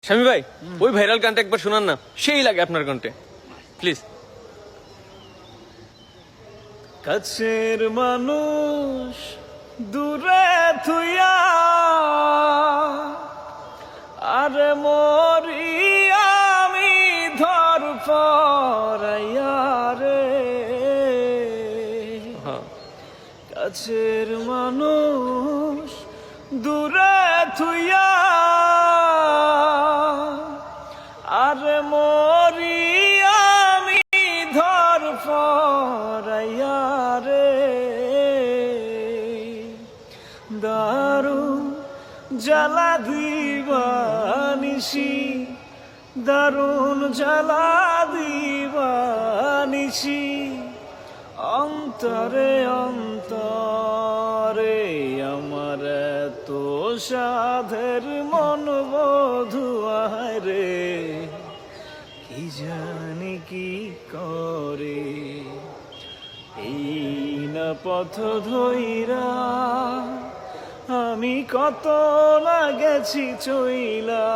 স্বামী ভাই ওই ভাইরাল গানটা একবার শোনান না, সেই লাগে আপনার কণ্ঠে, প্লিজ। কাছের মানুষ দূরে থুইয়া আরে মরি আমি ধর পরাইয়া রে, কাছের মানুষ দূরে থুইয়া আরে মরি আমি ধর পরাইয়া রে, দারুণ জ্বালা দিবানিসি, দারুণ জ্বালা দিবানিসি, অন্তরে অন্তরে আমার তো সাধের মন বধুয়ায় রে, কি জানি কি করে এই না পথ ধইরা, আমি কত না গেছি চইলা।